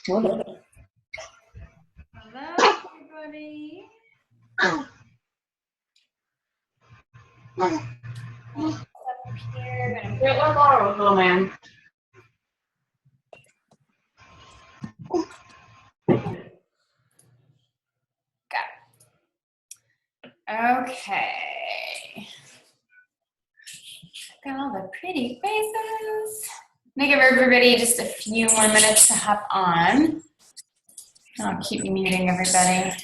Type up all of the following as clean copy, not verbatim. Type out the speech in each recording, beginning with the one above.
Hello, everybody. Up here, gonna get one more little man. Got it. Okay. Got all the pretty faces. Make give everybody just a few more minutes to hop on. I'll keep muting everybody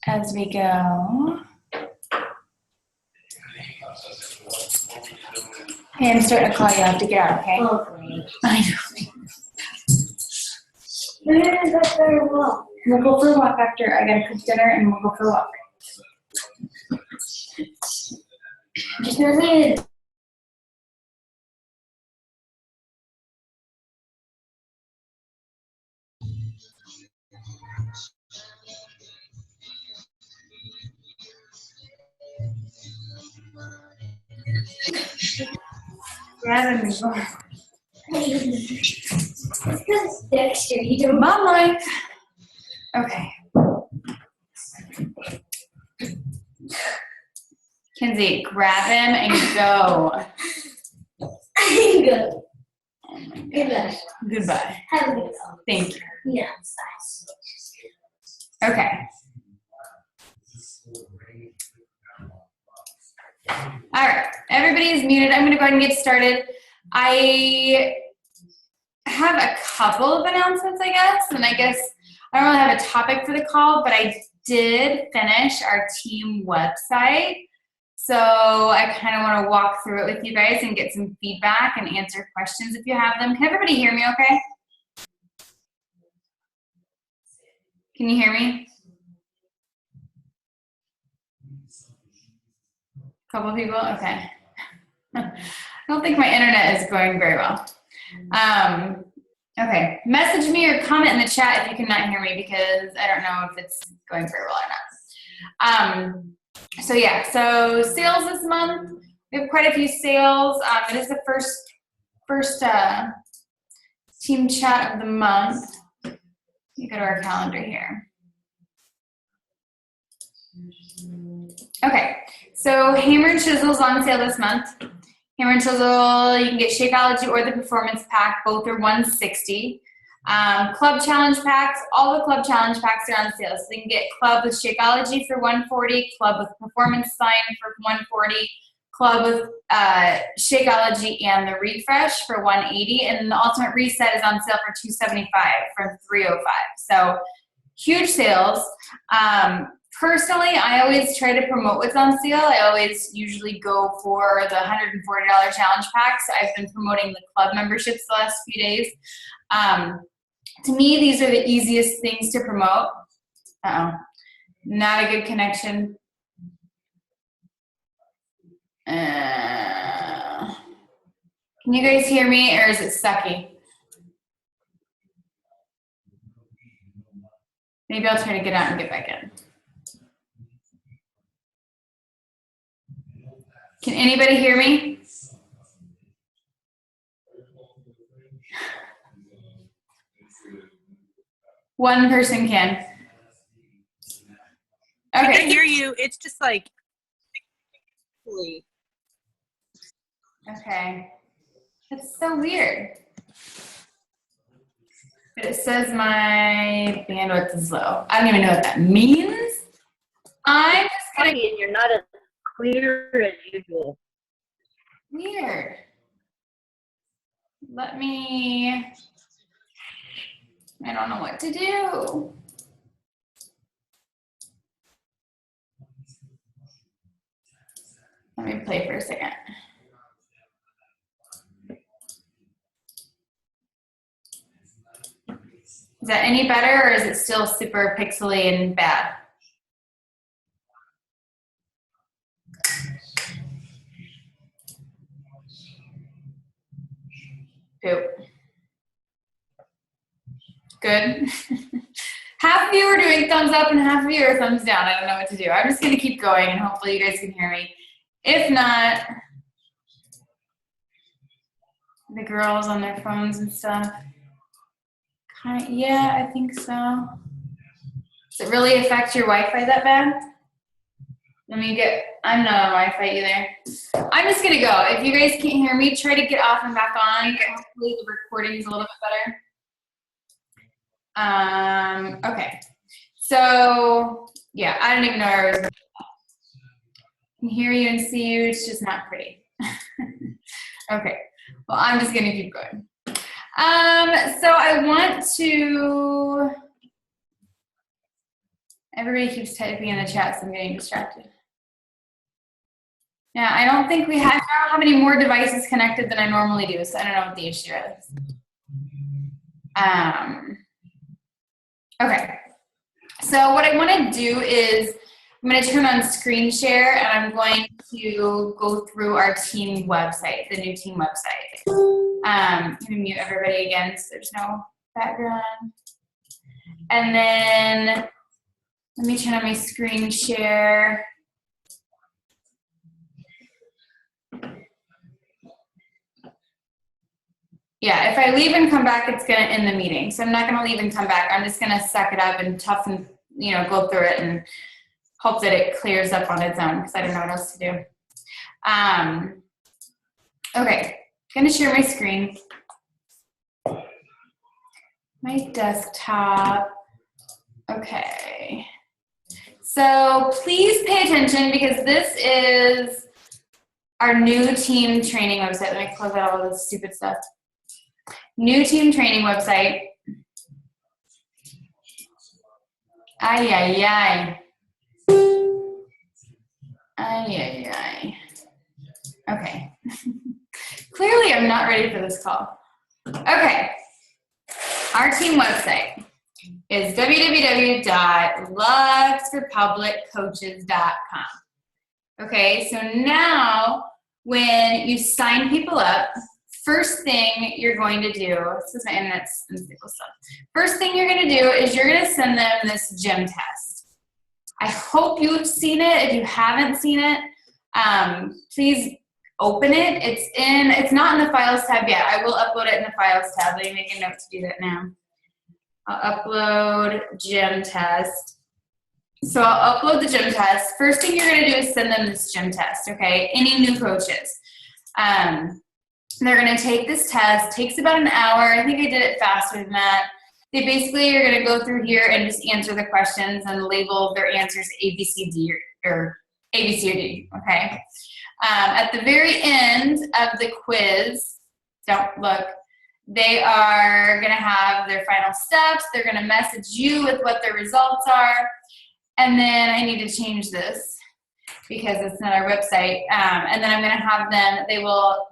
as we go. Hey, I'm starting to call you. I have to get out, okay? Oh, I know. That's very well. We'll go for a walk after I gotta cook dinner and we'll go for a walk. Just nervous. Grab him and go. Dexter, you do mom life. Okay. Kenzie, grab him and go. Go. Oh my goodness. Goodbye. Have a good one. Thank you. Yeah. Okay. All right. Everybody is muted. I'm going to go ahead and get started. I have a couple of announcements, I guess. And I guess I don't really have a topic for the call, but I did finish our team website. So I kind of want to walk through it with you guys and get some feedback and answer questions if you have them. Can everybody hear me okay? Can you hear me? Couple people? Okay. I don't think my internet is going very well. Okay. Message me or comment in the chat if you cannot hear me because I don't know if it's going very well or not. So yeah, so sales this month, we have quite a few sales. It is the first team chat of the month. You go to our calendar here. Okay, so Hammer and Chisel's on sale this month. Hammer and Chisel, you can get Shakeology or the Performance Pack. Both are $160. Club Challenge Packs, all the Club Challenge Packs are on sale. So you can get Club with Shakeology for $140, Club with Performance Sign for $140, Club with Shakeology and the Refresh for $180, and the Ultimate Reset is on sale for $275 from $305. So huge sales. Personally, I always try to promote what's on sale. I always usually go for the $140 challenge packs. I've been promoting the club memberships the last few days. To me, these are the easiest things to promote. Not a good connection. Can you guys hear me, or is it sucky? Maybe I'll try to get out and get back in. Can anybody hear me? One person can. Okay. I can hear you. It's just like. Okay. It's so weird. But it says my bandwidth is low. I don't even know what that means. I'm just gonna. And you're not as clear as usual. Weird. Let me. I don't know what to do. Let me play for a second. Is that any better, or is it still super pixely and bad? Poop. Good. Half of you are doing thumbs up and half of you are thumbs down. I don't know what to do. I'm just going to keep going and hopefully you guys can hear me. If not, the girls on their phones and stuff. Yeah, I think so. Does it really affect your Wi-Fi that bad? I'm not on Wi-Fi either. I'm just gonna go. If you guys can't hear me, try to get off and back on. Hopefully the recording's a little bit better. Okay. So, yeah, I don't even know where I was. I can hear you and see you, it's just not pretty. Okay, well, I'm just gonna keep going. So I want to, everybody keeps typing in the chat, so I'm getting distracted. Yeah, I don't have any more devices connected than I normally do, so I don't know what the issue is. Okay, so what I want to do is I'm going to turn on screen share and I'm going to go through our team website, the new team website. I'm going to mute everybody again so there's no background. And then let me turn on my screen share. Yeah, if I leave and come back, it's going to end the meeting. So I'm not going to leave and come back. I'm just going to suck it up and toughen, go through it and hope that it clears up on its own because I don't know what else to do. Okay, I'm going to share my screen. My desktop. Okay. So please pay attention because this is our new team training website. Let me close out all this stupid stuff. New team training website. Ay, ay, ay. Ay, ay, ay. Okay. Clearly, I'm not ready for this call. Okay. Our team website is www.luxerepubliccoaches.com. Okay, so now when you sign people up, first thing you're going to do, this is my internet's unstable stuff. First thing you're going to do is you're going to send them this gym test. I hope you've seen it. If you haven't seen it, please open it. It's not in the files tab yet. I will upload it in the files tab. Let me make a note to do that now. I'll upload gym test. So I'll upload the gym test. First thing you're going to do is send them this gym test, okay? Any new coaches. They're going to take this test. Takes about an hour. I think I did it faster than that. They basically are going to go through here and just answer the questions and label their answers A, B, C, D, or A, B, C, or D, okay? At the very end of the quiz, don't look, they are going to have their final steps. They're going to message you with what their results are. And then I need to change this because it's not our website. And then I'm going to have them, they will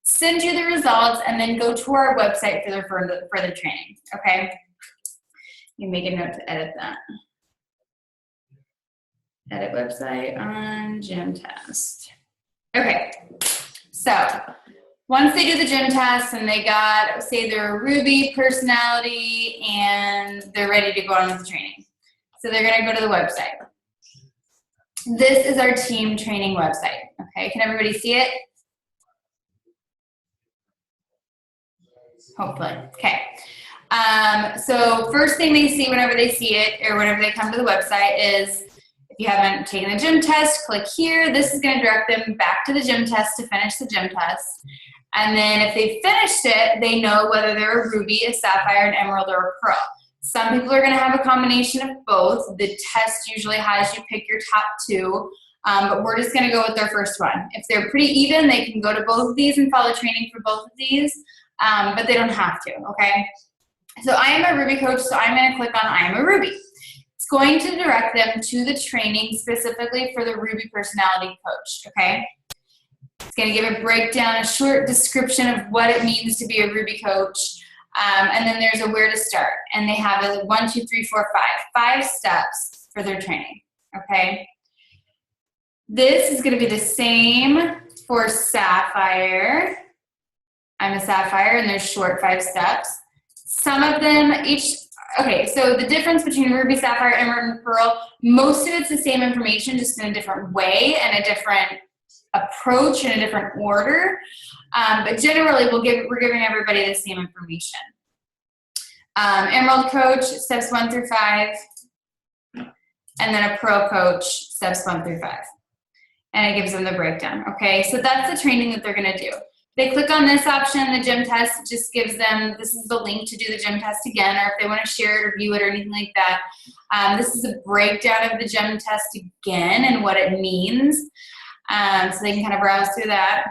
send you the results and then go to our website for their further training, okay? You make a note to edit that. Edit website on gym test. Okay, so once they do the gym test and they got, say they're a Ruby personality and they're ready to go on with the training. So they're gonna go to the website. This is our team training website, okay? Can everybody see it? Hopefully, okay. So first thing they see whenever they see it or whenever they come to the website is, if you haven't taken the gym test, click here. This is gonna direct them back to the gym test to finish the gym test. And then if they finished it, they know whether they're a Ruby, a Sapphire, an Emerald, or a Pearl. Some people are gonna have a combination of both. The test usually has you pick your top two, but we're just gonna go with their first one. If they're pretty even, they can go to both of these and follow training for both of these. But they don't have to, okay? So I am a Ruby coach, so I'm gonna click on I am a Ruby. It's going to direct them to the training specifically for the Ruby personality coach, okay? It's gonna give a breakdown, a short description of what it means to be a Ruby coach, and then there's a where to start. And they have a 1, 2, 3, 4, 5 steps for their training, okay? This is gonna be the same for Sapphire. I'm a Sapphire, and there's short 5 steps. Some of them okay, so the difference between Ruby, Sapphire, Emerald, and Pearl, most of it's the same information, just in a different way and a different approach and a different order. But generally, we're giving everybody the same information. Emerald Coach, steps 1 through 5. And then a Pro Coach, steps 1 through 5. And it gives them the breakdown, okay? So that's the training that they're gonna do. They click on this option, the gym test just gives them, this is the link to do the gym test again, or if they wanna share it or view it or anything like that. This is a breakdown of the gym test again and what it means. So they can kind of browse through that.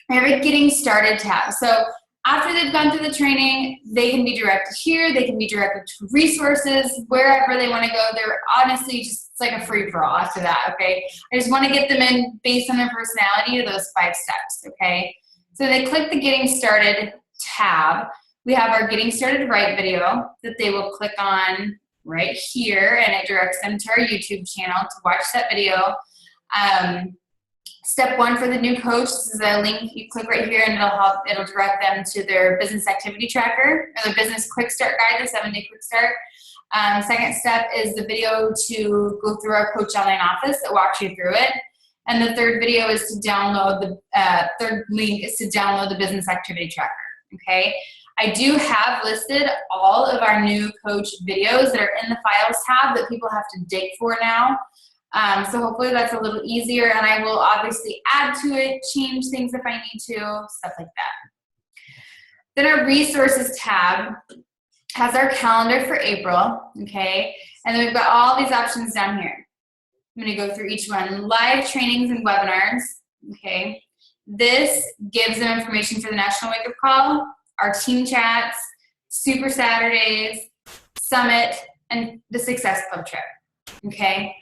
I have a getting started tab. So after they've gone through the training, they can be directed here, they can be directed to resources, wherever they wanna go. They're honestly just, it's like a free for all after that, okay? I just wanna get them in based on their personality to those 5 steps, okay? So they click the Getting Started tab. We have our Getting Started Right video that they will click on right here, and it directs them to our YouTube channel to watch that video. Step 1 for the new coach, this is a link, you click right here and it'll direct them to their business activity tracker, or the business quick start guide, the 7-day quick start. Second step is the video to go through our Coach Online Office that walks you through it. And the third video is to download third link is to download the business activity tracker, okay? I do have listed all of our new coach videos that are in the files tab that people have to dig for now. So hopefully that's a little easier, and I will obviously add to it, change things if I need to, stuff like that. Then our resources tab has our calendar for April, okay? And then we've got all these options down here. I'm gonna go through each one. Live trainings and webinars, okay? This gives them information for the National Wake Up Call, our team chats, Super Saturdays, Summit, and the Success Club trip, okay?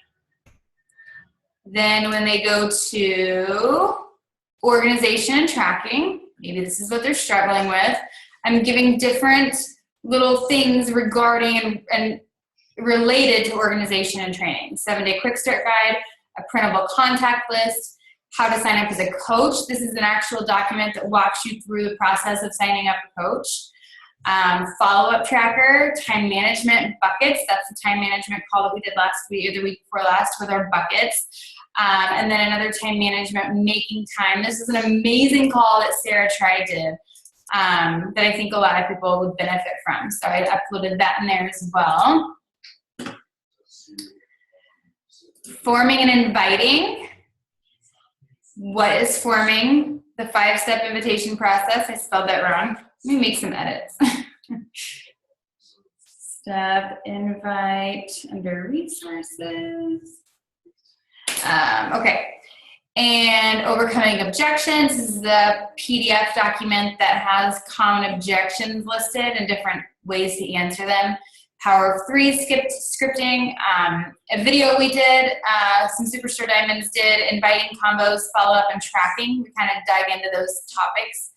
Then when they go to organization and tracking, maybe this is what they're struggling with, I'm giving different little things regarding and related to organization and training. 7-day quick start guide, a printable contact list, how to sign up as a coach. This is an actual document that walks you through the process of signing up a coach. Follow-up tracker, time management buckets. That's the time management call that we did last week or the week before last with our buckets. And then another time management, making time. This is an amazing call that Sarah Tri did that I think a lot of people would benefit from. So I uploaded that in there as well. Forming and inviting. What is forming? The 5-step invitation process. I spelled that wrong. Let me make some edits. Step invite under resources. Okay. And overcoming objections. This is the PDF document that has common objections listed and different ways to answer them. Power of 3 scripting, a video we did, some Superstore Diamonds did, inviting combos, follow-up, and tracking. We kind of dive into those topics.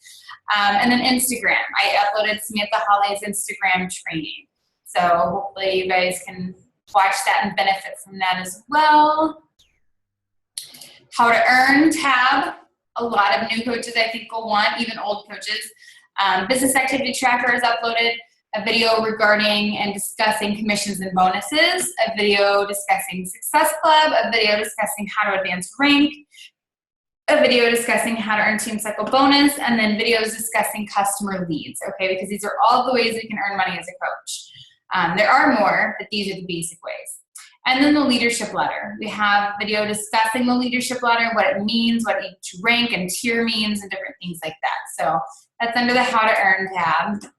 And then Instagram. I uploaded Samantha Holly's Instagram training. So hopefully you guys can watch that and benefit from that as well. How to earn tab. A lot of new coaches I think will want, even old coaches. Business activity tracker is uploaded. A video regarding and discussing commissions and bonuses, a video discussing Success Club, a video discussing how to advance rank, a video discussing how to earn Team Cycle bonus, and then videos discussing customer leads, okay? Because these are all the ways we can earn money as a coach. There are more, but these are the basic ways. And then the leadership letter. We have video discussing the leadership letter, what it means, what each rank and tier means, and different things like that. So that's under the How to Earn tab.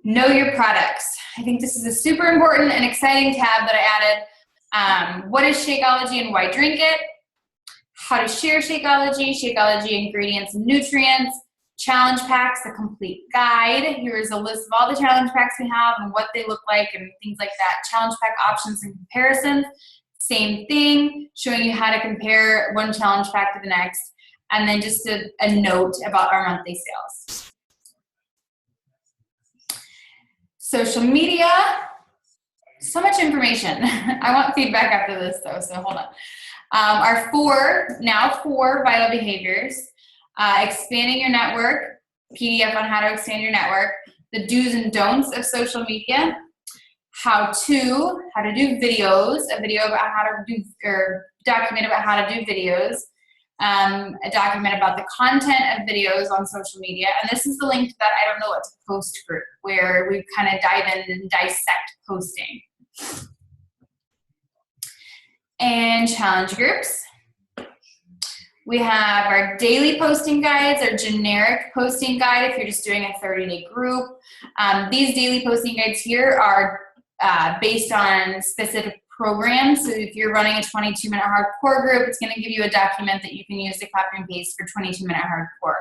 Know your products. I think this is a super important and exciting tab that I added. What is Shakeology and why drink it? How to share Shakeology, Shakeology ingredients and nutrients, challenge packs, a complete guide. Here's a list of all the challenge packs we have and what they look like and things like that. Challenge pack options and comparisons. Same thing, showing you how to compare one challenge pack to the next. And then just a note about our monthly sales. Social media, so much information. I want feedback after this though, so hold on. Our now four vital behaviors. Expanding your network, PDF on how to expand your network, the do's and don'ts of social media, how to do videos, a video about how to do, or document about how to do videos, a document about the content of videos on social media. And this is the link to that I don't know what to post group, where we kind of dive in and dissect posting. And challenge groups. We have our daily posting guides, our generic posting guide if you're just doing a 30-day group. These daily posting guides here are based on specific programs. So if you're running a 22-minute hardcore group, it's going to give you a document that you can use to copy and paste for 22-minute hardcore.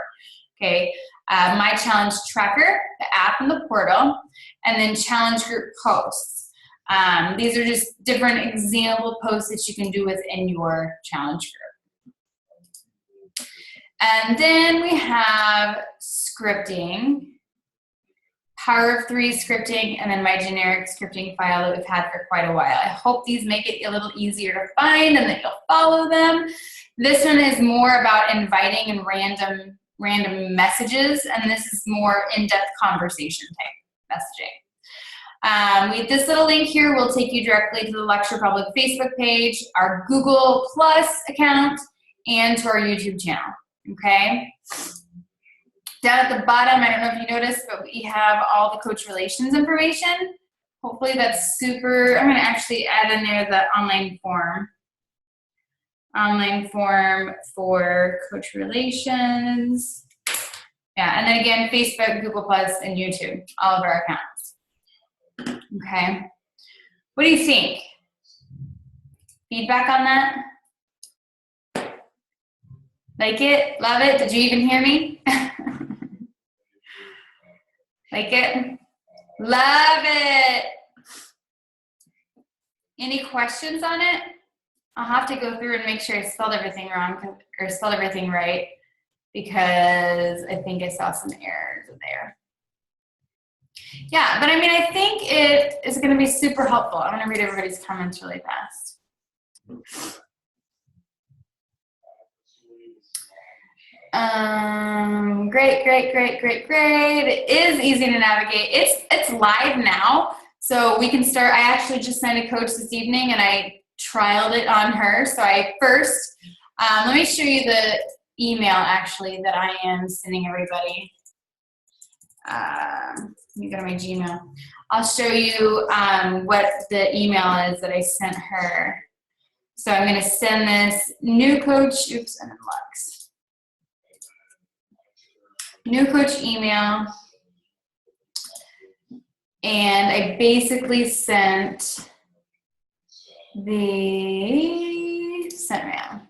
Okay, my challenge tracker, the app and the portal, and then challenge group posts. These are just different example posts that you can do within your challenge group. And then we have scripting, Power of 3 scripting, and then my generic scripting file that we've had for quite a while. I hope these make it a little easier to find and that you'll follow them. This one is more about inviting and random messages, and this is more in-depth conversation type messaging. This little link here will take you directly to the Luxe Republic Facebook page, our Google Plus account, and to our YouTube channel. Okay. Down at the bottom, I don't know if you noticed, but we have all the coach relations information. Hopefully that's super. I'm going to actually add in there the online form. Online form for coach relations. Yeah, and then again, Facebook, Google Plus, and YouTube, all of our accounts. Okay. What do you think? Feedback on that? Like it? Love it? Did you even hear me? Like it? Love it. Any questions on it? I'll have to go through and make sure I spelled everything wrong or spelled everything right, because I think I saw some errors there. Yeah, but I mean, I think it is going to be super helpful. I'm going to read everybody's comments really fast. Great. It is easy to navigate. It's live now, so we can start. I actually just signed a coach this evening, and I trialed it on her. So I first, let me show you the email actually that I am sending everybody. Let me go to my Gmail. I'll show you what the email is that I sent her. So I'm going to send this new coach. Oops, I'm in Luxe. New coach email, and I basically sent the sent mail.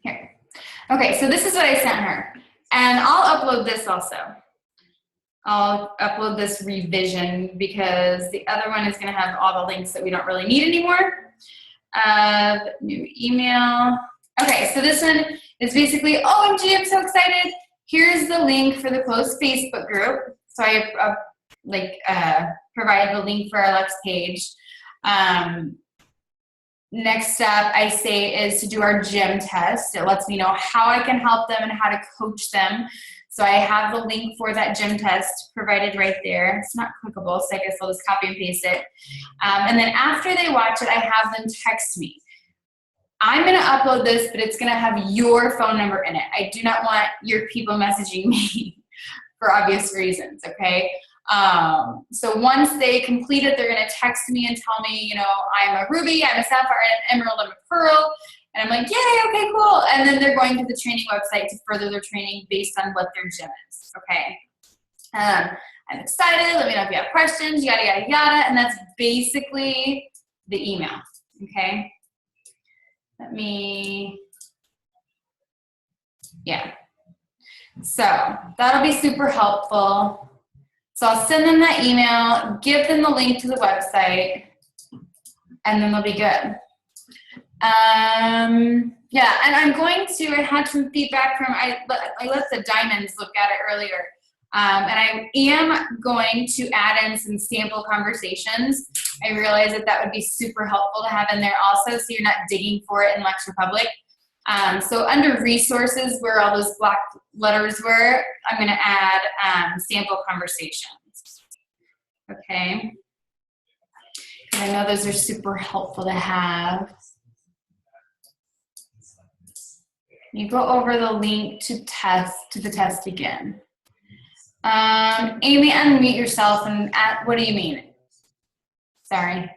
Here. Okay, so this is what I sent her, and I'll upload this also. I'll upload this revision because the other one is going to have all the links that we don't really need anymore. New email. Okay, so this one is basically, OMG, I'm so excited. Here's the link for the closed Facebook group. So I provided the link for our Luxe page. Next step I say is to do our gym test. It lets me know how I can help them and how to coach them. So I have the link for that gym test provided right there. It's not clickable, so I guess I'll just copy and paste it. And then after they watch it, I have them text me. I'm going to upload this, but it's going to have your phone number in it. I do not want your people messaging me for obvious reasons, okay? So once they complete it, they're going to text me and tell me, you know, I'm a Ruby, I'm a Sapphire, I'm an Emerald, I'm a Pearl. And I'm like, yay, okay, cool. And then they're going to the training website to further their training based on what their gym is, okay? I'm excited. Let me know if you have questions, yada, yada, yada. And that's basically the email, okay? Yeah. So that'll be super helpful. So I'll send them that email, give them the link to the website, and then they'll be good. Yeah, and I'm going to, I had some feedback from, I let the diamonds look at it earlier. And I am going to add in some sample conversations. I realize that would be super helpful to have in there also, so you're not digging for it in Luxe Republic. So under resources, where all those black letters were, I'm going to add sample conversations. Okay. I know those are super helpful to have. You go over the link to the test again. Amy, unmute yourself and what do you mean? Sorry.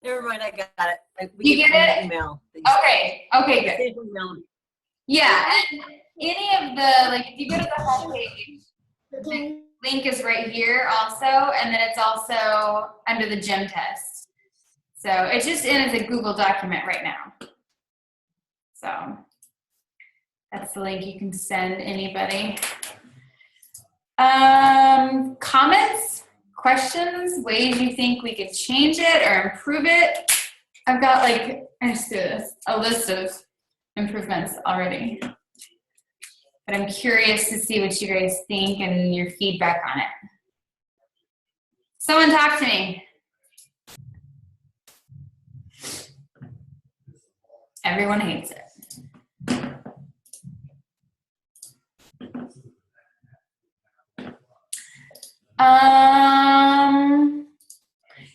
Never mind, I got it. You get it? Email. Okay, good. Save email. Yeah, and any of the, like, if you go to the homepage, the link is right here also, and then it's also under the gym test. So it's just in as a Google document right now. So that's the link you can send anybody. Comments, questions, ways you think we could change it or improve it? I've got like, a list of improvements already. But I'm curious to see what you guys think and your feedback on it. Someone talk to me. Everyone hates it.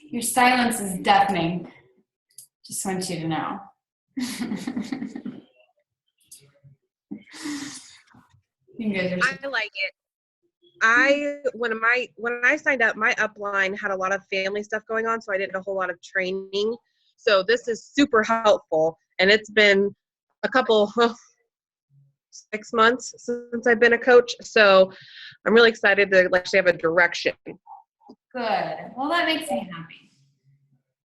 Your silence is deafening. Just want you to know. I like it. When I signed up, my upline had a lot of family stuff going on, so I didn't have a whole lot of training. So this is super helpful, and it's been a couple 6 months since I've been a coach, so I'm really excited to actually have a direction. Good. Well, that makes me happy.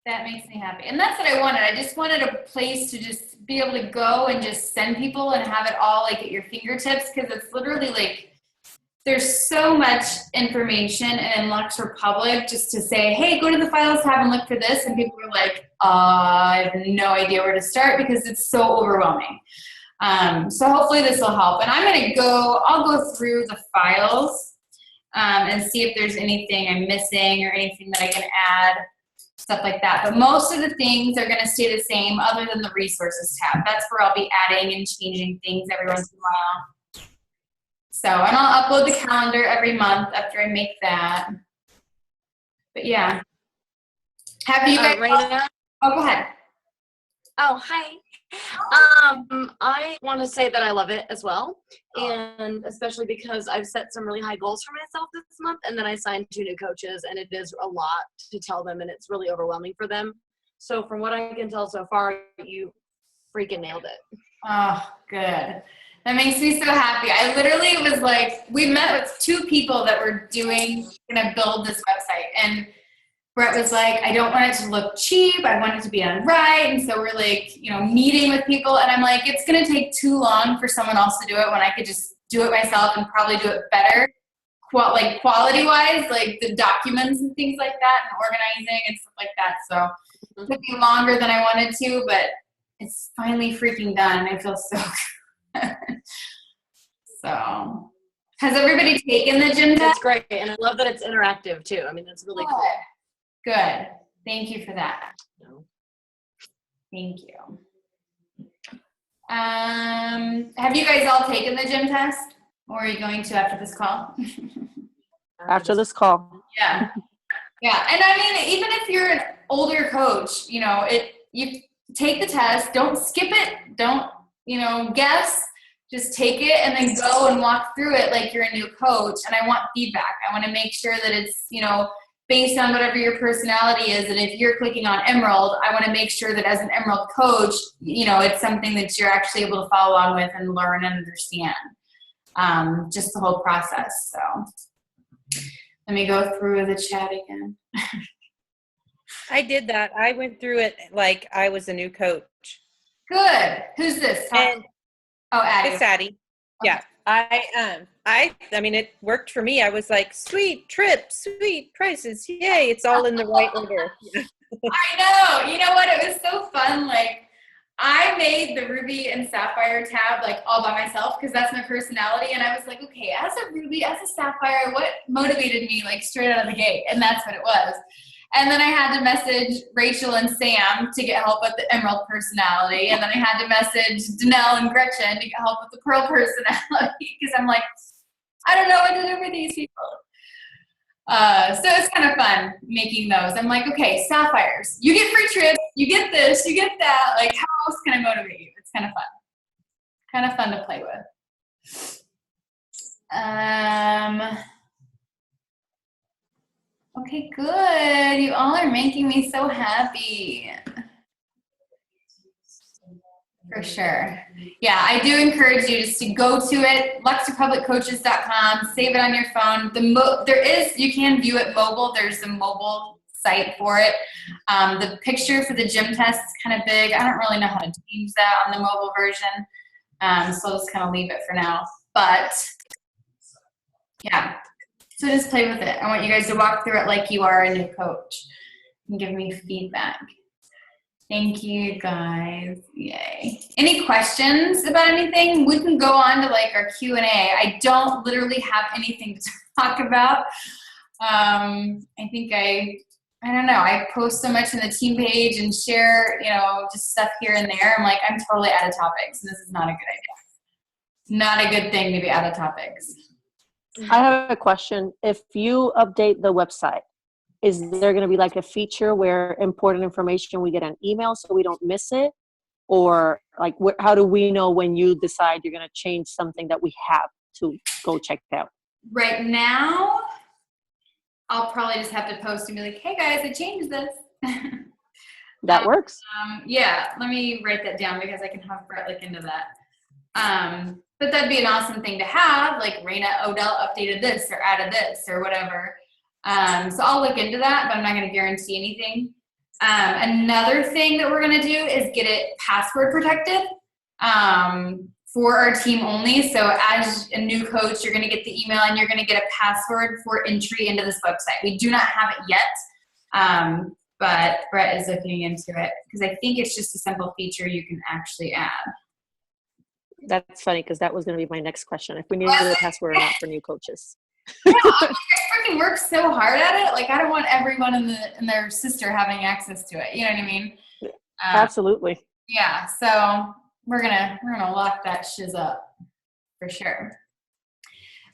That makes me happy. And that's what I wanted. I just wanted a place to just be able to go and just send people and have it all like at your fingertips, because it's literally like there's so much information in Luxe Republic just to say, hey, go to the files tab and look for this. And people are like, I have no idea where to start because it's so overwhelming. So hopefully this will help. And I'll go through the files and see if there's anything I'm missing or anything that I can add, stuff like that. But most of the things are going to stay the same other than the resources tab. That's where I'll be adding and changing things every once in a while. So, and I'll upload the calendar every month after I make that. But yeah. Have you guys? Raina? Oh, go ahead. Oh, hi. I want to say that I love it as well, and especially because I've set some really high goals for myself this month, and then I signed 2 new coaches, and it is a lot to tell them, and it's really overwhelming for them. So from what I can tell so far, you freaking nailed it. Oh, good. That makes me so happy. I literally was like, we met with 2 people that were gonna build this website, and Brett was like, I don't want it to look cheap. I want it to be done right. And so we're like, meeting with people. And I'm like, it's going to take too long for someone else to do it when I could just do it myself and probably do it better, quality-wise, like the documents and things like that and organizing and stuff like that. So it took me longer than I wanted to, but it's finally freaking done. I feel so good. So has everybody taken the gym test? That's great. And I love that it's interactive too. I mean, that's really cool. Good. Thank you for that. No. Thank you. Have you guys all taken the gym test? Or are you going to after this call? After this call. Yeah. Yeah. And I mean, even if you're an older coach, you take the test, don't skip it, don't, guess, just take it and then go and walk through it like you're a new coach. And I want feedback. I want to make sure that it's, based on whatever your personality is. And if you're clicking on Emerald, I want to make sure that as an Emerald coach, it's something that you're actually able to follow along with and learn and understand. Just the whole process. So let me go through the chat again. I did that. I went through it like I was a new coach. Good. Who's this? And Addie. it's Addie. Yeah. I mean, it worked for me. I was like, sweet trip, sweet prices. Yay. It's all in the right order. I know. You know what? It was so fun. Like, I made the Ruby and Sapphire tab like all by myself because that's my personality. And I was like, okay, as a Ruby, as a Sapphire, what motivated me like straight out of the gate? And that's what it was. And then I had to message Rachel and Sam to get help with the Emerald personality. And then I had to message Danelle and Gretchen to get help with the Pearl personality because I'm like, I don't know what to do for these people. So it's kind of fun making those. I'm like, okay, Sapphires, you get free trips, you get this, you get that. Like, how else can I motivate you? It's kind of fun. Kind of fun to play with. Okay, good. You all are making me so happy. For sure. Yeah, I do encourage you just to go to it, luxerepubliccoaches.com, save it on your phone. You can view it mobile. There's a mobile site for it. The picture for the gym test is kind of big. I don't really know how to change that on the mobile version. So I'll just kind of leave it for now. But yeah, so just play with it. I want you guys to walk through it like you are a new coach and give me feedback. Thank you, guys. Yay. Any questions about anything? We can go on to like our Q&A. I don't literally have anything to talk about. I think I don't know. I post so much in the team page and share, just stuff here and there. I'm like, I'm totally out of topics. And this is not a good idea. Not a good thing to be out of topics. I have a question. If you update the website, is there going to be like a feature where important information we get an email so we don't miss it? Or like, how do we know when you decide you're going to change something that we have to go check out? Right now, I'll probably just have to post and be like, hey guys, I changed this. That works. Yeah, let me write that down because I can have Brett look into that. But that'd be an awesome thing to have, like Raina Odell updated this or added this or whatever. So I'll look into that, but I'm not going to guarantee anything. Another thing that we're going to do is get it password protected for our team only. So as a new coach, you're going to get the email and you're going to get a password for entry into this website. We do not have it yet, but Brett is looking into it because I think it's just a simple feature you can actually add. That's funny because that was going to be my next question. If we needed a password or not for new coaches. Yeah, I freaking work so hard at it. Like I don't want everyone and their sister having access to it. You know what I mean? Absolutely. Yeah. So we're gonna lock that shiz up for sure.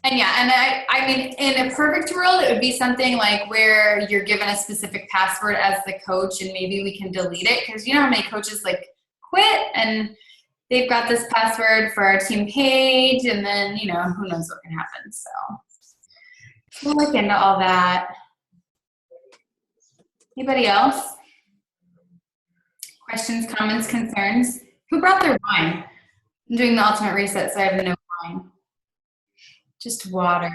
And yeah, and I mean, in a perfect world, it would be something like where you're given a specific password as the coach, and maybe we can delete it because you know how many coaches like quit and they've got this password for our team page, and then who knows what can happen. So. We'll look into all that. Anybody else? Questions, comments, concerns? Who brought their wine? I'm doing the ultimate reset, so I have no wine. Just water.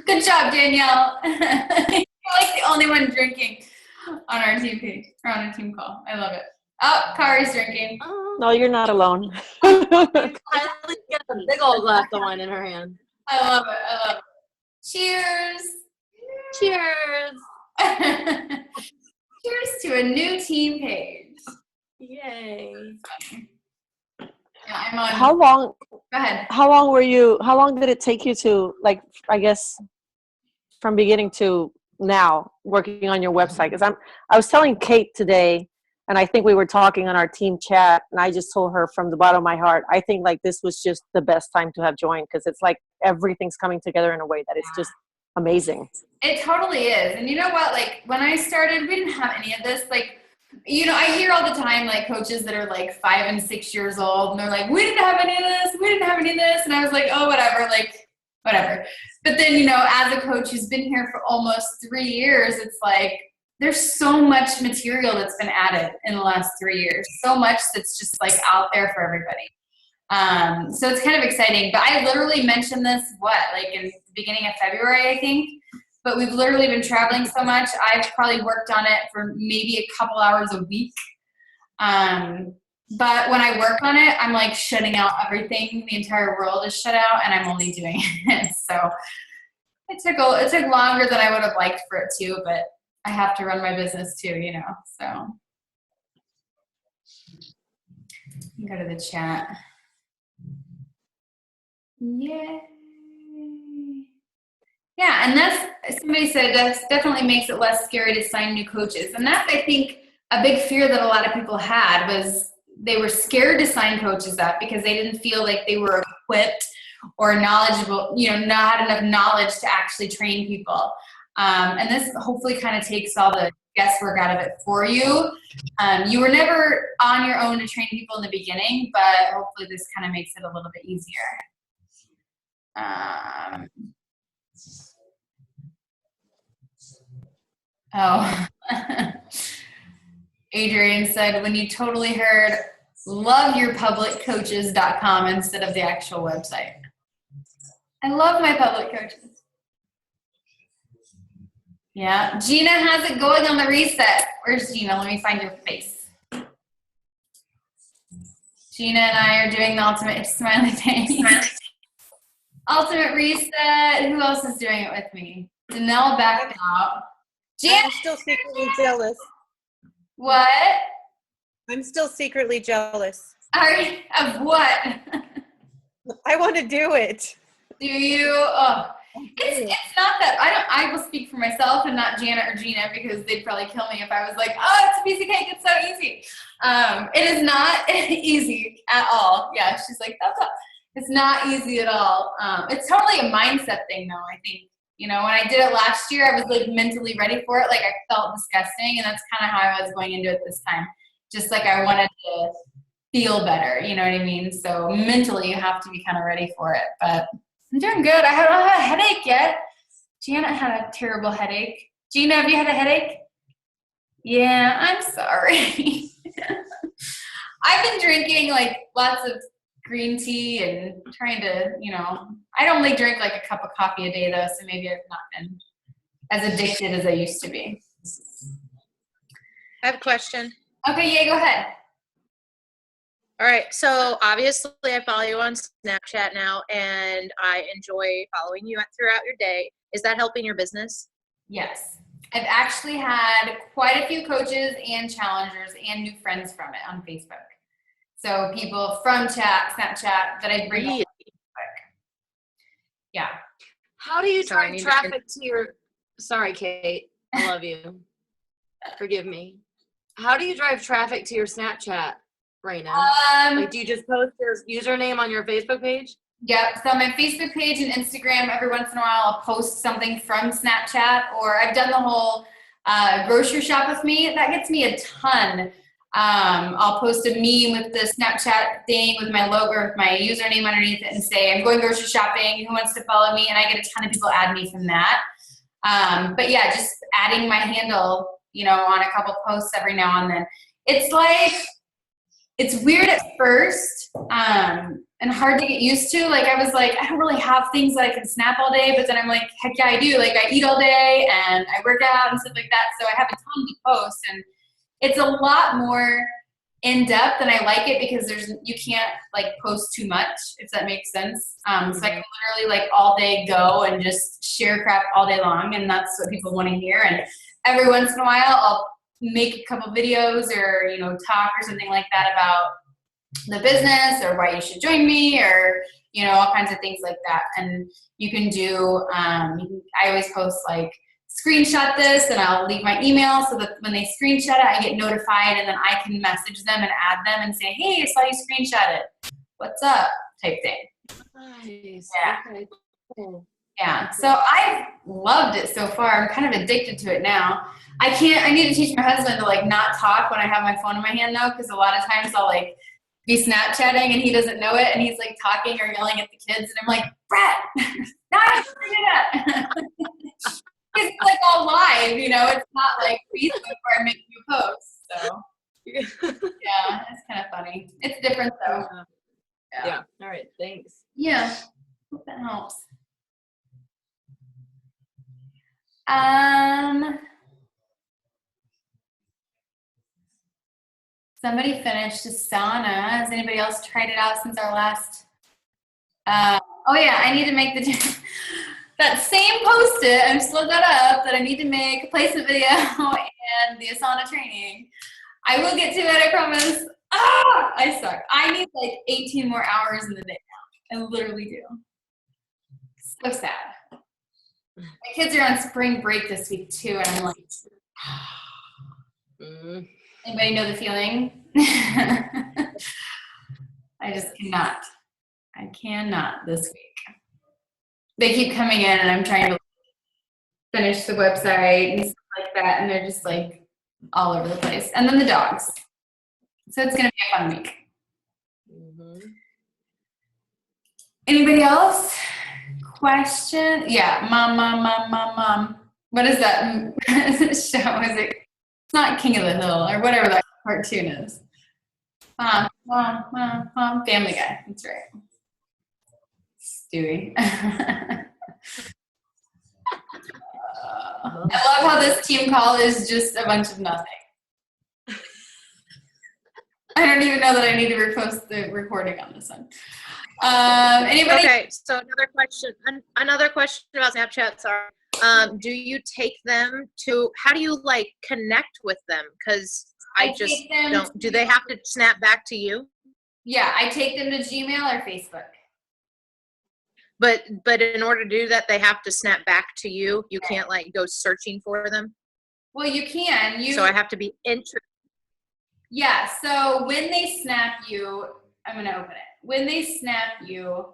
Good job, Danielle. You're like the only one drinking on our team page or on our team call. I love it. Oh, Kari's drinking. No, you're not alone. Kylie got a big old glass of wine in her hand. I love it. Cheers. Cheers. Cheers to a new team page. Yay. Yeah, I'm on. How long? Go ahead. How long did it take you to, like, I guess, from beginning to now working on your website? Because I was telling Kate today, and I think we were talking on our team chat, and I just told her from the bottom of my heart, I think like this was just the best time to have joined because it's like everything's coming together in a way that it's just amazing. It totally is. And you know what? Like when I started, we didn't have any of this. Like, I hear all the time like coaches that are like 5 and 6 years old and they're like, we didn't have any of this. We didn't have any of this. And I was like, oh, whatever. Like, whatever. But then, as a coach who's been here for almost 3 years, it's like, there's so much material that's been added in the last 3 years. So much that's just like out there for everybody. So it's kind of exciting. But I literally mentioned this, like in the beginning of February, I think. But we've literally been traveling so much. I've probably worked on it for maybe a couple hours a week. But when I work on it, I'm like shutting out everything. The entire world is shut out, and I'm only doing it. So it took longer than I would have liked for it to, but I have to run my business too, so. Go to the chat. Yay. Yeah, and somebody said that definitely makes it less scary to sign new coaches. And that's, I think, a big fear that a lot of people had was they were scared to sign coaches up because they didn't feel like they were equipped or knowledgeable, not had enough knowledge to actually train people. And this hopefully kind of takes all the guesswork out of it for you. You were never on your own to train people in the beginning, but hopefully this kind of makes it a little bit easier. Oh, Adrian said, when you totally heard loveyourpubliccoaches.com instead of the actual website. I love my public coaches. Yeah, Gina has it going on the reset. Where's Gina? Let me find your face. Gina and I are doing the ultimate smiley face. Ultimate reset. Who else is doing it with me? Danelle backed out. Jan, I'm still secretly jealous. what? I'm still secretly jealous. Of what? I want to do it. Do you? Oh, it's not that. I will speak for myself and not Janet or Gina because they'd probably kill me if I was like, oh, it's a piece of cake. It's so easy. It is not easy at all. Yeah, she's like, it's not easy at all. It's totally a mindset thing, though. I think. You know, when I did it last year, I was like mentally ready for it. Like I felt disgusting, and that's kind of how I was going into it this time. Just like I wanted to feel better. You know what I mean? So mentally, you have to be kind of ready for it. But I'm doing good. I don't have a headache yet. Janet had a terrible headache. Gina, have you had a headache? Yeah, I'm sorry. I've been drinking like lots of green tea and trying to, you know, I only drink like a cup of coffee a day though, so maybe I've not been as addicted as I used to be. I have a question. Okay, yeah, go ahead. All right, so obviously I follow you on Snapchat now, and I enjoy following you throughout your day. Is that helping your business? Yes. I've actually had quite a few coaches and challengers and new friends from it on Facebook. So people from Snapchat that I bring on Facebook. Yeah. How do you Sorry, I drive need to- traffic to your? Sorry, Kate. I love you. Forgive me. How do you drive traffic to your Snapchat right now? Like, do you just post your username on your Facebook page? Yep. So my Facebook page and Instagram, every once in a while, I'll post something from Snapchat, or I've done the whole grocery shop with me. That gets me a ton. I'll post a meme with the Snapchat thing with my logo, with my username underneath it, and say, I'm going grocery shopping. Who wants to follow me? And I get a ton of people add me from that. But yeah, just adding my handle, you know, on a couple posts every now and then. It's like, it's weird at first, and hard to get used to. Like, I was like, I don't really have things that I can snap all day, but then I'm like, heck yeah, I do. Like, I eat all day and I work out and stuff like that. So I have a ton to post, and it's a lot more in depth, and I like it because you can't like post too much, if that makes sense. So I can literally like all day go and just share crap all day long, and that's what people want to hear. And every once in a while, I'll make a couple videos or, you know, talk or something like that about the business or why you should join me, or, you know, all kinds of things like that. And you can do, I always post like, screenshot this, and I'll leave my email so that when they screenshot it, I get notified, and then I can message them and add them and say, hey, I saw you screenshot it. What's up? Type thing. Nice. Yeah. Okay. Cool. Yeah. So I've loved it so far. I'm kind of addicted to it now. I need to teach my husband to like not talk when I have my phone in my hand though, because a lot of times I'll like be Snapchatting and he doesn't know it, and he's like talking or yelling at the kids, and I'm like, Brett, now I have to do that. It's like all live, you know, it's not like Facebook where I make you post. So yeah, it's kind of funny. It's different though. Yeah. All right. Thanks. Yeah. Hope that helps. Somebody finished Asana. Has anybody else tried it out since our last? Oh yeah, I need to make that same post-it. I'm still got up that I need to make a placement video and the Asana training. I will get to it, I promise. I suck. I need like 18 more hours in the day now. I literally do. So sad. My kids are on spring break this week too, and I'm like, anybody know the feeling? I just cannot. I cannot this week. They keep coming in, and I'm trying to finish the website and stuff like that, and they're just like all over the place. And then the dogs. So it's gonna be a fun week. Anybody else? Question? Yeah, mom. What is that show? Is it? It's not King of the Hill or whatever that cartoon is. Mom, Family Guy. That's right. Stewie. I love how this team call is just a bunch of nothing. I don't even know that I need to repost the recording on this one. Anybody? Okay, so another question about Snapchat, sorry. Do you take them to, how do you like connect with them? Because I just don't, do they have to snap back to you? Yeah, I take them to Gmail or Facebook. But in order to do that, they have to snap back to you. You can't like go searching for them. Well, you can. So I have to be interested. Yeah, so when they snap you, I'm going to open it. When they snap you,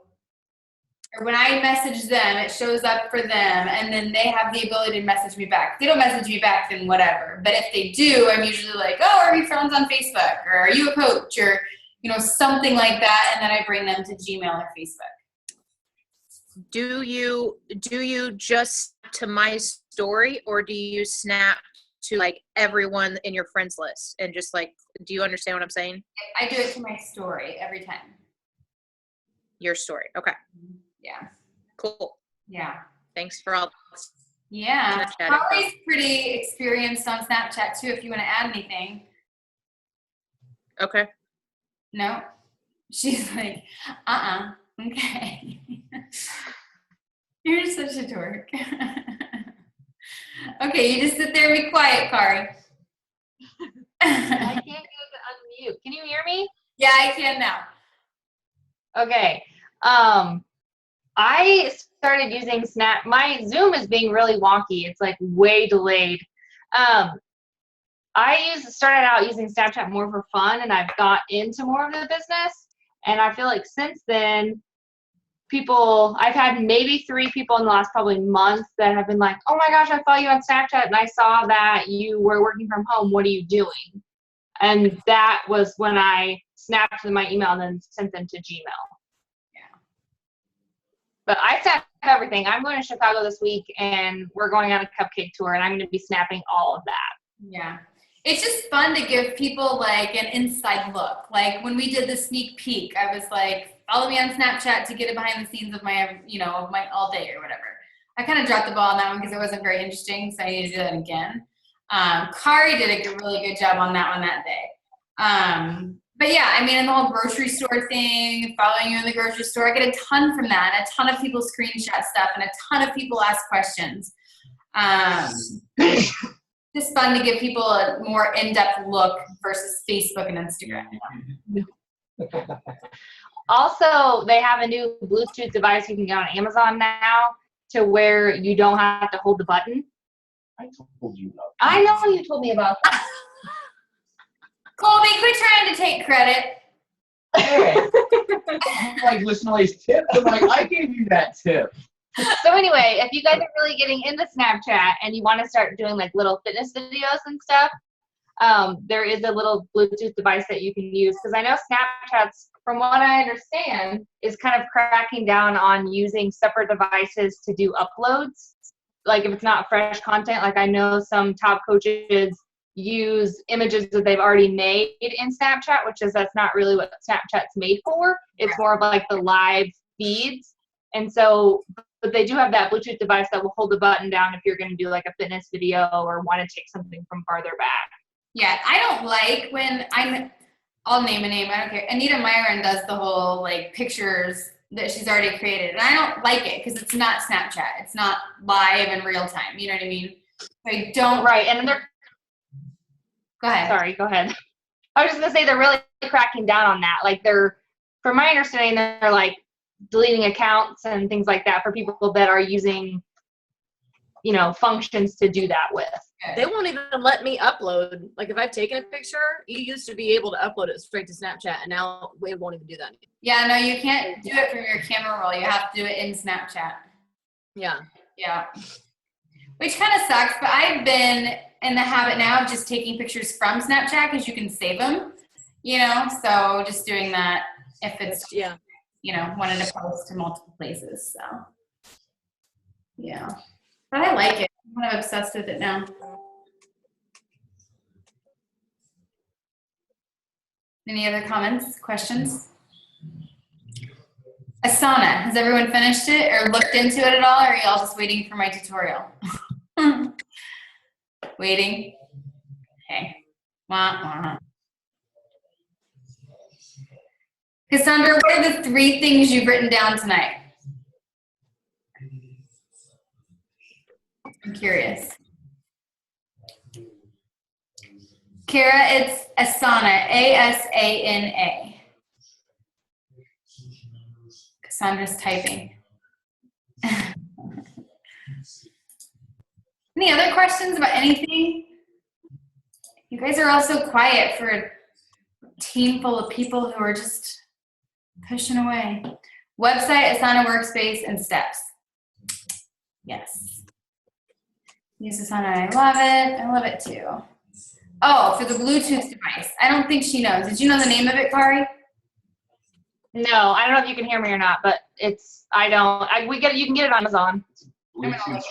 or when I message them, it shows up for them, and then they have the ability to message me back. If they don't message me back, then whatever. But if they do, I'm usually like, oh, are we friends on Facebook? Or are you a coach? Or, something like that, and then I bring them to Gmail or Facebook. Do you just to my story, or do you snap to like everyone in your friends list and just like, do you understand what I'm saying? I do it to my story every time. Your story. Okay. Yeah. Cool. Yeah. Thanks for all. Yeah. Snapchat Holly's pretty experienced on Snapchat too, if you want to add anything. Okay. No? She's like, okay. You're such a dork. Okay, you just sit there and be quiet, Kari. I can't go to unmute. Can you hear me? Yeah, I can now. Okay. I started using Snap. My Zoom is being really wonky. It's like way delayed. I started out using Snapchat more for fun, and I've got into more of the business. And I feel like since then, I've had maybe 3 people in the last probably month that have been like, oh my gosh, I follow you on Snapchat and I saw that you were working from home. What are you doing? And that was when I snapped them my email and then sent them to Gmail. Yeah. But I snap everything. I'm going to Chicago this week and we're going on a cupcake tour and I'm going to be snapping all of that. Yeah. It's just fun to give people like an inside look. Like when we did the sneak peek, I was like, follow me on Snapchat to get a behind the scenes of my, of my all day or whatever. I kind of dropped the ball on that one because it wasn't very interesting, so I need to do that again. Kari did a really good job on that one that day. But yeah, I mean, in the whole grocery store thing, following you in the grocery store, I get a ton from that. And a ton of people screenshot stuff and a ton of people ask questions. Just fun to give people a more in-depth look versus Facebook and Instagram. Also, they have a new Bluetooth device you can get on Amazon now to where you don't have to hold the button. I told you. I know you told me about that. Colby, quit trying to take credit. I'm like, listen to all these tips. I'm like, I gave you that tip. So anyway, if you guys are really getting into Snapchat and you want to start doing like little fitness videos and stuff, there is a little Bluetooth device that you can use. Because I know Snapchat's, from what I understand, is kind of cracking down on using separate devices to do uploads. Like if it's not fresh content, like I know some top coaches use images that they've already made in Snapchat, that's not really what Snapchat's made for. It's more of like the live feeds. And so, but they do have that Bluetooth device that will hold the button down if you're going to do like a fitness video or want to take something from farther back. Yeah, I don't like when I'll name a name, I don't care. Anita Myron does the whole like pictures that she's already created. And I don't like it because it's not Snapchat. It's not live in real time. You know what I mean? I don't. Right. And they're. Go ahead. Sorry, go ahead. I was just going to say they're really cracking down on that. Like from my understanding, they're like deleting accounts and things like that for people that are using, functions to do that with. They won't even let me upload. Like if I've taken a picture, you used to be able to upload it straight to Snapchat, and now we won't even do that. Yeah, no, you can't do it from your camera roll. You have to do it in Snapchat. Yeah. Yeah. which kind of sucks, but I've been in the habit now of just taking pictures from Snapchat because you can save them, so just doing that if it's, wanting to post to multiple places, so. Yeah, but I like it. I'm kind of obsessed with it now. Any other comments, questions? Asana, has everyone finished it or looked into it at all, or are you all just waiting for my tutorial? Waiting? Okay. Wah, wah. Cassandra, what are the 3 things you've written down tonight? I'm curious. Kara, it's Asana, A-S-A-N-A. Cassandra's typing. Any other questions about anything? You guys are all so quiet for a team full of people who are just pushing away. Website, Asana Workspace, and steps. Yes. Use Asana, I love it. I love it too. Oh, for the Bluetooth device. I don't think she knows. Did you know the name of it, Kari? No, I don't know if you can hear me or not, but you can get it on Amazon. Bluetooth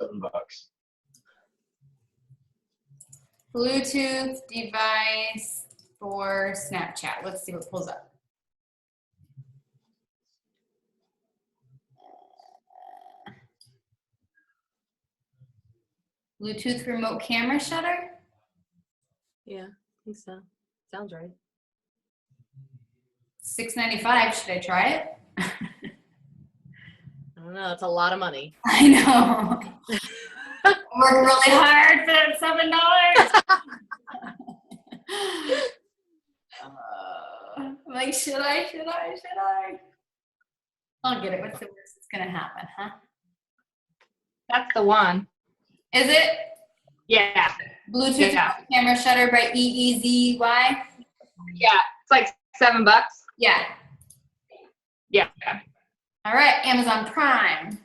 $7. Bluetooth device for Snapchat. Let's see what pulls up. Bluetooth remote camera shutter? Yeah, I think so. Sounds right. $6.95. Should I try it? I don't know. It's a lot of money. I know. Work really hard for that $7. I'm like, should I? I'll get it. What's the worst that's gonna happen, huh? That's the one. Is it? Yeah. Bluetooth camera shutter by EEZY? Yeah, it's like $7. Yeah. Yeah. All right, Amazon Prime.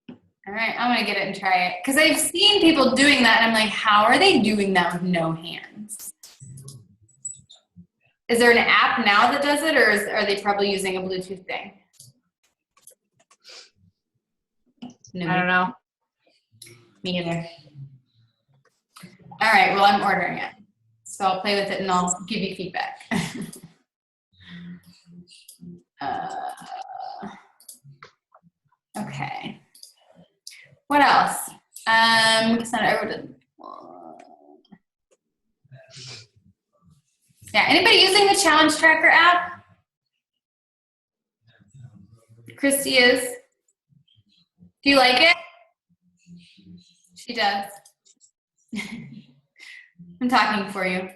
All right, I'm gonna get it and try it. Because I've seen people doing that, and I'm like, how are they doing that with no hands? Is there an app now that does it, or are they probably using a Bluetooth thing? No, I don't know. Me either. All right, well, I'm ordering it. So I'll play with it and I'll give you feedback. Okay. What else? Yeah, anybody using the challenge tracker app? Christy is. Do you like it? She does. I'm talking for you.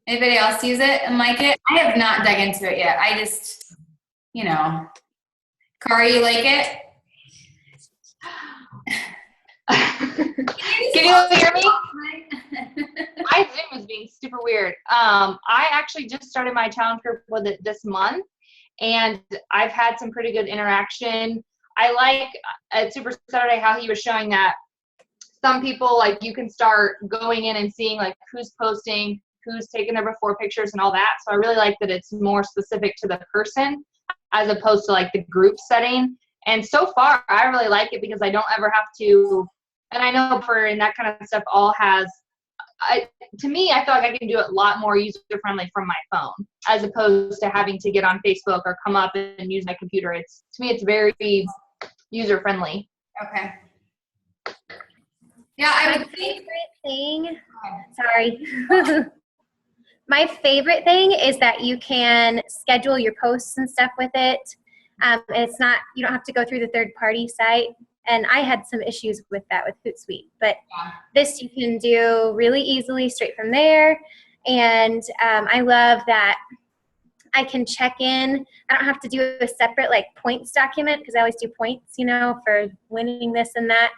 Anybody else use it and like it? I have not dug into it yet. I just, Kari, you like it? Can you hear me? My Zoom is being super weird. I actually just started my challenge group with it this month, and I've had some pretty good interaction. I like at Super Saturday how he was showing that some people, like, you can start going in and seeing like who's posting, who's taking their before pictures and all that. So I really like that it's more specific to the person as opposed to like the group setting. And so far, I really like it because I don't ever have to, and I know and that kind of stuff all has, to me, I feel like I can do it a lot more user-friendly from my phone as opposed to having to get on Facebook or come up and use my computer. To me, it's very user-friendly. Okay. Yeah, I would think. Sorry. My favorite thing is that you can schedule your posts and stuff with it. And it's not, you don't have to go through the third-party site. And I had some issues with that with Hootsuite, but this you can do really easily straight from there. And I love that I can check in. I don't have to do a separate like points document because I always do points, for winning this and that.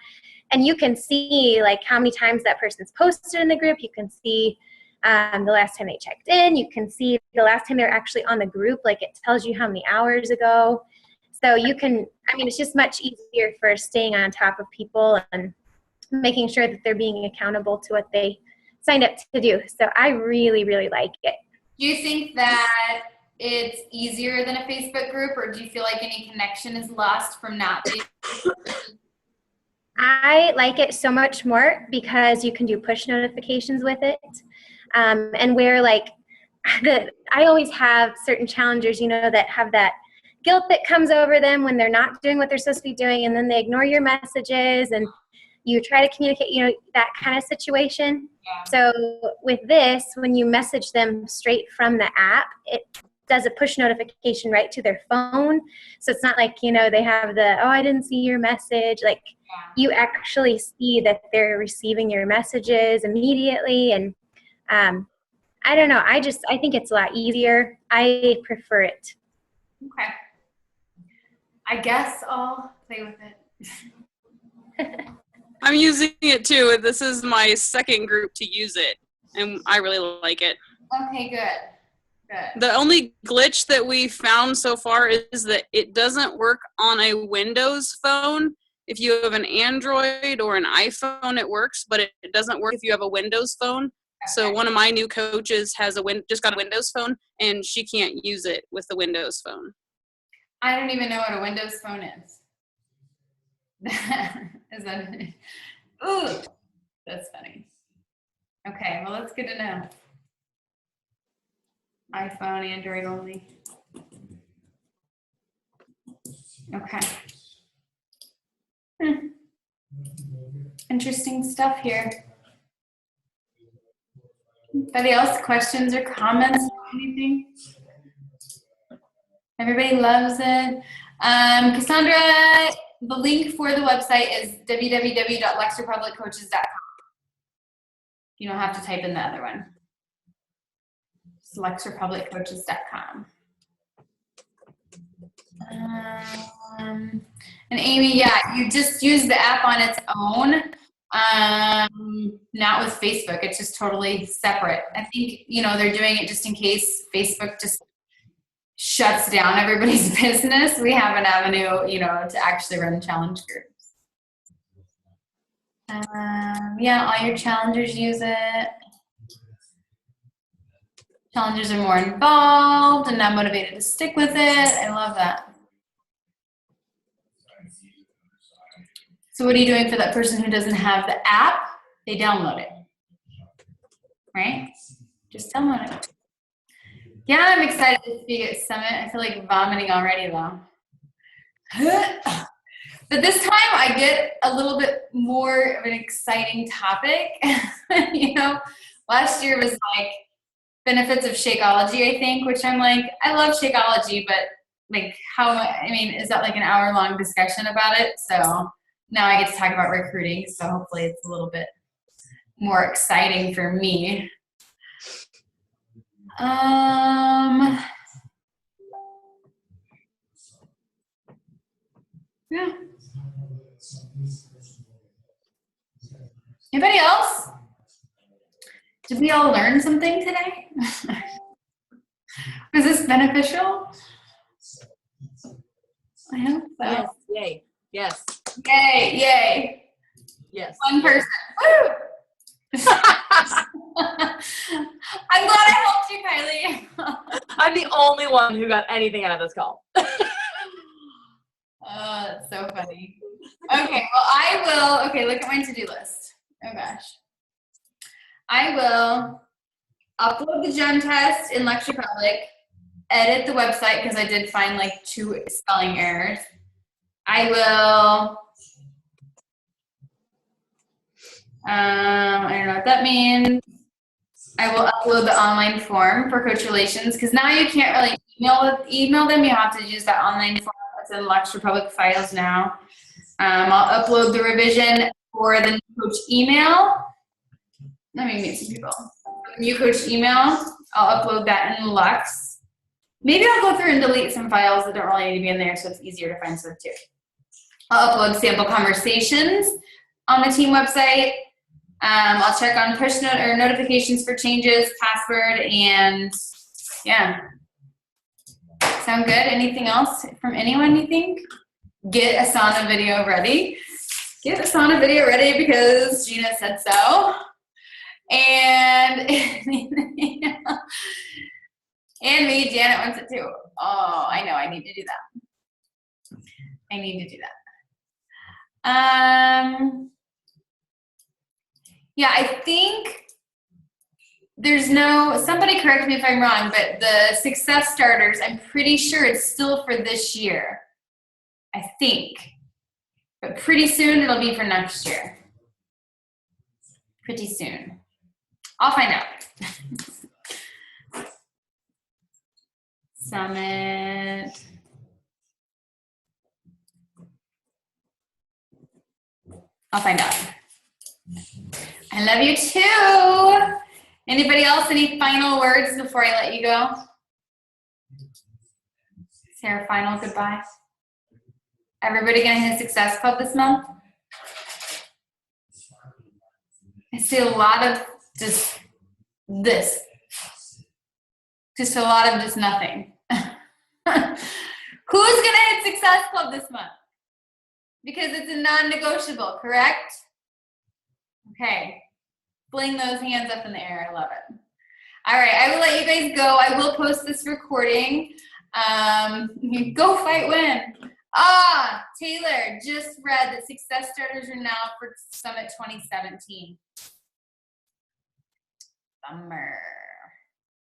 And you can see like how many times that person's posted in the group. You can see the last time they checked in. You can see the last time they're actually on the group. Like it tells you how many hours ago. So you can, it's just much easier for staying on top of people and making sure that they're being accountable to what they signed up to do. So I really, really like it. Do you think that it's easier than a Facebook group, or do you feel like any connection is lost from not being? I like it so much more because you can do push notifications with it. And where I always have certain challengers, that have that guilt that comes over them when they're not doing what they're supposed to be doing, and then they ignore your messages and you try to communicate, that kind of situation. Yeah. So with this, when you message them straight from the app, it does a push notification right to their phone. So it's not like, they have I didn't see your message. You actually see that they're receiving your messages immediately. And I don't know. I think it's a lot easier. I prefer it. Okay. I guess I'll play with it. I'm using it too. This is my second group to use it, and I really like it. Okay, good. The only glitch that we found so far is that it doesn't work on a Windows phone. If you have an Android or an iPhone, it works, but it doesn't work if you have a Windows phone. Okay. So one of my new coaches has just got a Windows phone, and she can't use it with the Windows phone. I don't even know what a Windows phone is. Is that it? Ooh, that's funny. Okay, well, that's good to know. iPhone, Android only. Okay. Interesting stuff here. Anybody else? Questions or comments or anything? Everybody loves it. Cassandra, the link for the website is www.luxerepubliccoaches.com. You don't have to type in the other one. It's luxerepubliccoaches.com. And Amy, yeah, you just use the app on its own, not with Facebook. It's just totally separate. I think, they're doing it just in case Facebook just shuts down everybody's business. We have an avenue, to actually run challenge groups. Yeah, all your challengers use it. Challengers are more involved and not motivated to stick with it. I love that. So what are you doing for that person who doesn't have the app? They download it, right? Just download it. Yeah, I'm excited to speak at Summit. I feel like vomiting already, though. But this time I get a little bit more of an exciting topic. Last year was like benefits of Shakeology, I think, which I'm like, I love Shakeology, but is that like an hour-long discussion about it? So now I get to talk about recruiting, so hopefully it's a little bit more exciting for me. Yeah. Anybody else? Did we all learn something today? Was this beneficial? I hope so. Yes, yay. Yes. Yay, yay. Yes. One person. Woo! I'm glad I helped you, Kylie. I'm the only one who got anything out of this call. Oh, that's so funny. Okay, well, look at my to-do list. Oh, gosh. I will upload the gem test in Luxe Republic, edit the website because I did find 2 spelling errors. I will, I don't know what that means. I will upload the online form for Coach Relations because now you can't really email them. You have to use that online form that's in Luxe Republic files now. I'll upload the revision for the new coach email. Let me meet some people. The new coach email, I'll upload that in Luxe. Maybe I'll go through and delete some files that don't really need to be in there so it's easier to find stuff too. I'll upload sample conversations on the team website. I'll check on push notifications for changes, password, and yeah. sound good? Anything else from anyone, you think? Get a sauna video ready. Get a sauna video ready because Gina said so. And and me, Janet wants it too. Oh, I know, I need to do that. I need to do that. Yeah, I think there's no, somebody correct me if I'm wrong, but the Success Starters, I'm pretty sure it's still for this year. I think. But pretty soon it'll be for next year. Pretty soon. I'll find out. Summit. I'll find out. I love you too. Anybody else, any final words before I let you go? Sarah, final goodbye. Everybody gonna hit Success Club this month? I see a lot of just this. Just a lot of just nothing. Who's gonna hit Success Club this month? Because it's a non-negotiable, correct? Okay. Fling those hands up in the air. I love it. All right, I will let you guys go. I will post this recording. Go fight, win. Taylor just read that Success Starters are now for Summit 2017. Bummer.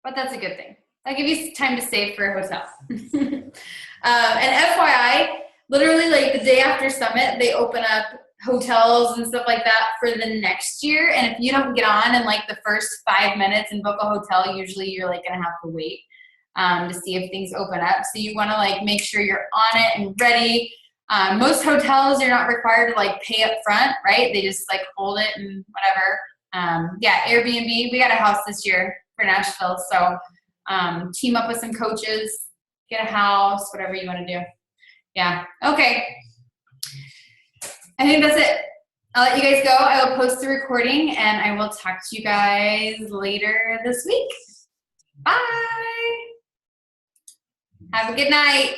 But that's a good thing. That'll give you time to save for a hotel. And FYI, literally like the day after Summit, they open up hotels and stuff like that for the next year. And if you don't get on in like the first 5 minutes and book a hotel, usually you're like gonna have to wait to see if things open up. So you wanna like make sure you're on it and ready. Most hotels, you're not required to like pay up front, right? They just like hold it and whatever. Yeah, Airbnb, we got a house this year for Nashville. So team up with some coaches, get a house, whatever you wanna do. Yeah, okay. I think that's it. I'll let you guys go. I will post the recording and I will talk to you guys later this week. Bye. Have a good night.